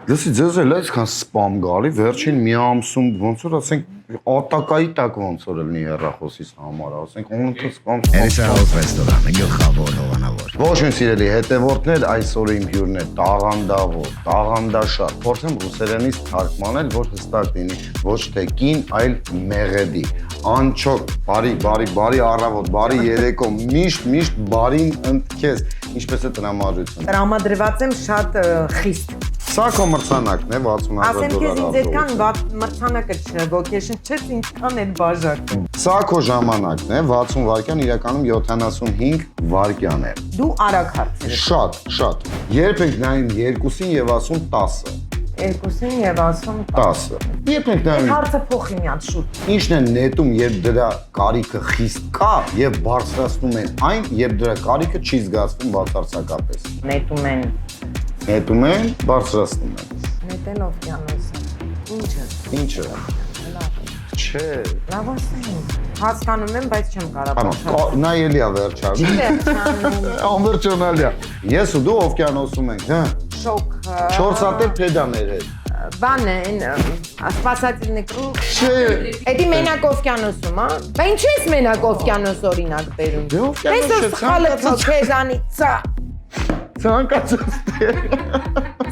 Լսի ձեզ էլ այսքան սպամ գալի, վերջին մի ամսում ոնց որ ասենք ատակայի տակ ոնց որ լինի հեռախոսից համար, ասենք ոնց սպամ։ Էրիսահոս ռեստորանը գլխավոր հովանավոր։ Ոչ իմ սիրելի հետևորդներ, այսօր իմ հյուրն է տաղանդավոր, տաղանդաշատ։ Փորձեմ ռուսերենից թարգմանել, որ հստակ լինի, ոչ թե կին, այլ մեղեդի։ Անչոք, բարի առավոտ, բարի երեկո, միշտ բարին ընդքես, ինչպես է տրամադրություն։ Տրամադրված եմ շատ խիստ։ Սա քո մրցանակն է 60,000 Ասեմ քեզ ինձ դոլարով։ այդքան մրցանակը vocation չես ինչքան էլ բաժակը։ Սա քո ժամանակն է 60 վայրկյան, իրականում 75 վայրկյան է։ Դու արագ հարցրես։ Շատ։ Երբ եք նայում 2-ին եւ ասում 10-ը։ 2-ին եւ ասում 10-ը։ Երբ եք նայում հարցը փոխի մի հատ շուտ։ ինչն է նետում, երբ դրա կարիքը խիստ կա եւ բարձրացնում են այն, երբ դրա կարիքը չի զգացվում բացարձակապես։ Նետում են, բարձրացնում են։ Նետել օվկիանոսը։ Ինչը։ Չէ։ Լավ ասեմ։ Հասկանում եմ, բայց չեմ կարող Անո, նայելի է վերջանում։ Անվերջանալի է։ Ես ու դու օվկիանոսում ենք, հա։ Շոկ։ 4 հատ փեդաներ հետ։ Բանը, սպասательный կրուգ։ Չէ։ Էդի մենակ օվկիանոսում, հա։ Բա ինչ ես մենակ օվկիանոս օրինակ բերում։ Դե օվկիանոս Ես սխալը քեզանից ցա։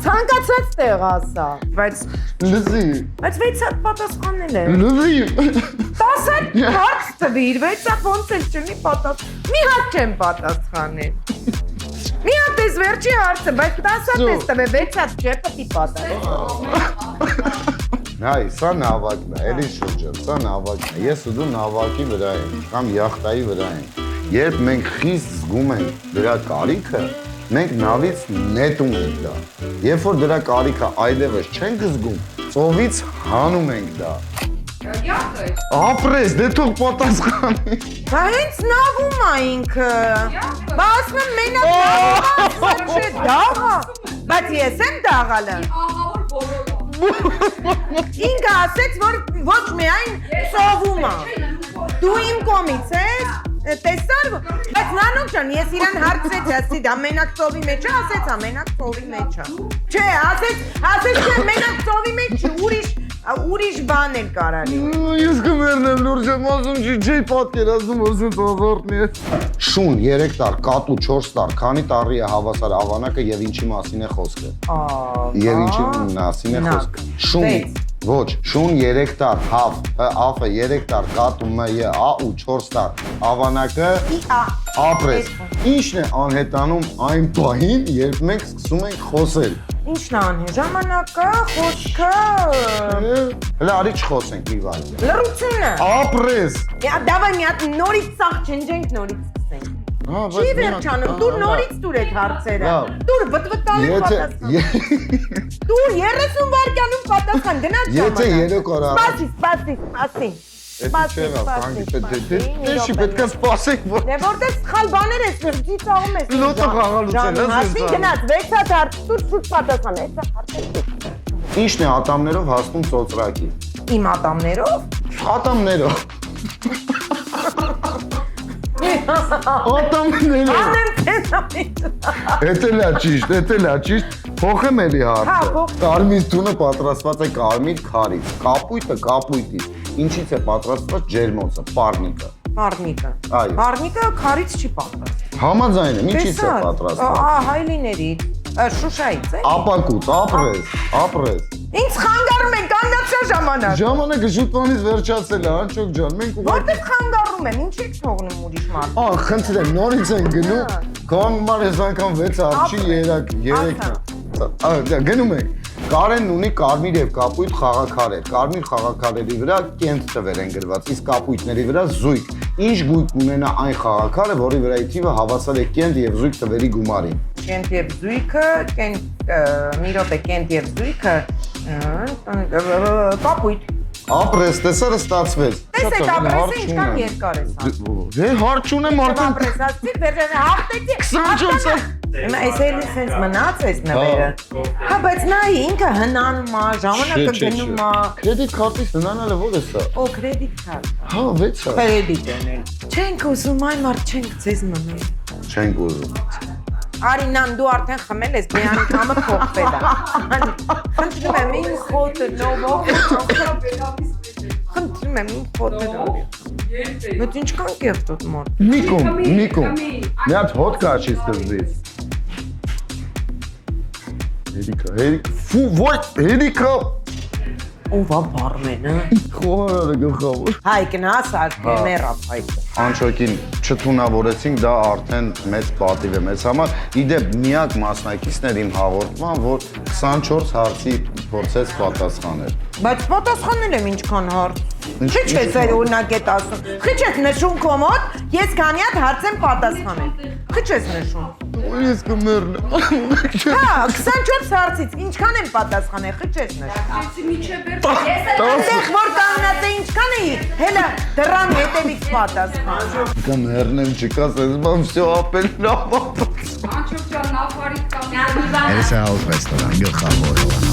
Ցանկացած տեղ ասա, բայց լզի։ բայց 6 հատ պատասխանել է։ Լզի։ 10 հատ հարց տվիր, 6 հատ ոնց էլ չունի պատասխան։ Մի հատ չեմ պատասխանել։ Մի հատ էս վերջի հարցը, բայց 10 հատ ես տվել, 6 հատ չէ պետք է պատասխանել։ Հայ, սա նավակն է, էլի շուրջը, սա նավակն է։ Ես ու դու նավակի վրա ենք, կամ յախտայի վրա ենք։ Երբ մենք խիստ զգում ենք դրա կարիքը, մենք նավից նետում ենք դա։ Երբ որ դրա կարիքը այլևս չենք զգում, ծովից հանում ենք դա։ Ապրես, դե թող պատասխանի։ Բա հենց նավում է ինքը։ Բա ասում եմ մենակ նավում է, չէ դաղա։ Բայց ես եմ դաղալը։ Ինքը ասեց, որ ոչ միայն սովում է։ Դու իմ կողմից ես, տեսար, բայց նանոք ջան, ես իրան հարցրեցի, ասեցի դա մենակ ծովի մեջ է, ասեցա մենակ ծովի մեջ է։ Չէ, ասեց չէ, մենակ ծովի մեջ չի, ուրիշ բան էլ կարալի։ Ես կմերնեմ լուրջ եմ ասում, չի պատկերացնում, որ սենց ազորտն է։ Շուն, 3 տար, կատու, 4 տար, քանի տարի է հավասար ավանակը եւ ինչի մասին է խոսքը։ Եվ ինչի մասին է խոսքը։ Շուն, ոչ, շուն 3 տար, հավ, ափը 3 տար, կատու, մ, ու 4 տար, ավանակը ապրես։ Ինչն է անհետանում այն պահին, երբ մենք սկսում ենք խոսել։ Ինչն անի, ժամանակը, խոսքը։ Հլա արի չխոսենք մի վայր։ Լռությունը։ Ապրես։ Դավայ մի հատ նորից սաղ չնջենք, նորից սկսենք։ Չի վերջանում, դու նորից դուր այդ հարցերը։ Դուր վտվտալու պատասխան։ Դու 30 վայրկյանում պատասխան, գնաց ժամանակ։ Եթե 3 օր Սպասի։ Դեշի պետք է սպասենք, որ Դե որտե՞ղ սխալ բաներ ես մրցի ծաղում ես։ Լոտո խաղալուց են, Հասնի գնաց 6 հատ հարց, դուր շուտ պատասխան, այսա հարցեր։ Ինչն է ատամներով հասնում ծոծրակի։ Իմ ատամներով։ Ատամներով։ Ատամներով։ Անեմ քեզ ամիջ։ Էտելա ճիշտ, փոխեմ էլի հարցը։ Կարմիր տունը պատրաստված է կարմիր քարից, կապույտը կապույտից։ Ինչից է պատրաստված ջերմոցը, պառնիկը։ Այո։ Պառնիկը քարից չի պատրաստված։ Համաձայն եմ, ինչից է պատրաստված։ Հայլիներից, Շուշայից է։ Ապակուց, ապրես։ Ինձ խանգարում են, կանգնացա ժամանակ։ Ժամանակը շուտվանից վերջացել է, Անչոք ջան, մենք Որտե՞ղ խանգարում եմ, ինչ եք թողնում ուրիշ մարդ։ Խնդրեմ, նորից են գնում, կողմար ես անգամ 6 արչի 3 գնում ենք։ Կարենն ունի կարմիր եւ կապույտ խաղաքարեր, կարմիր խաղաքարերի վրա կենտ տվեր են գրված, իսկ կապույտների վրա զույգ։ Ինչ գույք ունենա այն խաղաքարը, որի վրայի թիվը հավասար է կենտ եւ զույգ տվերի գումարին։ Կենտ եւ զույգը, մի րոպե կենտ եւ զույգը, կապույտ։ Ապրես, տեսարը ստացվեց։ Տեսեք, ապրեսը ինչքան երկար է սա։ Դե հարց չունեմ արդեն։ Ապրեսացի, վերջը հաղթեցի։ 24 Հիմա այս էլի սենց մնաց այս նվերը։ Հա, բայց նա ինքը հնանում է, ժամանակը գնում է։ Կրեդիտ քարտից հնանալը ո՞ր է սա։ Օ, կրեդիտ քարտ։ Հա, 6 է։ Կրեդիտ էնել։ Չենք ուզում, այ մարդ չենք ձեզ մնել։ Չենք ուզում։ Արինան, դու արդեն խմել ես, մի անգամը փոխվել է։ Խնդրում եմ, իմ խոտը նովով։ Խնդրում եմ, իմ խոտը նովով։ Բայց ինչքան կեղտոտ մոտ։ Նիկո։ Մի հատ հոտ կաշի սկզբից։ Հերիկա։ Ով է բարմենը։ Խոհարը գլխավոր։ Հայ գնաս, մեռավ հայը։ Անչոքին չթունավորեցինք, դա արդեն մեծ պատիվ է մեզ համար։ Իդեպ միակ մասնակիցն էր իմ հաղորդման, որ 24 հարցի փորձեց պատասխանել։ Բայց պատասխանել եմ ինչքան հարց։ Քիչ ես այդ օրինակ էդ ասում։ Քիչ ես նշում քո մոտ, ես քանի հատ հարց եմ պատասխանել։ Քիչ ես նշում։ Ես կմեռնեմ։ Հա, 24 հարցից ինչքան եմ պատասխանել, քիչ ես նշում։ Այդտեղ որ կանգնած է ինչքան էի, հելա դրան հետևից պատասխան։ Կմեռնեմ, չկաս, ես բամ всё ապել լավ։ Անչոք ջան, նախարարի կամ Էս է House Restaurant գլխավոր հովանավոր։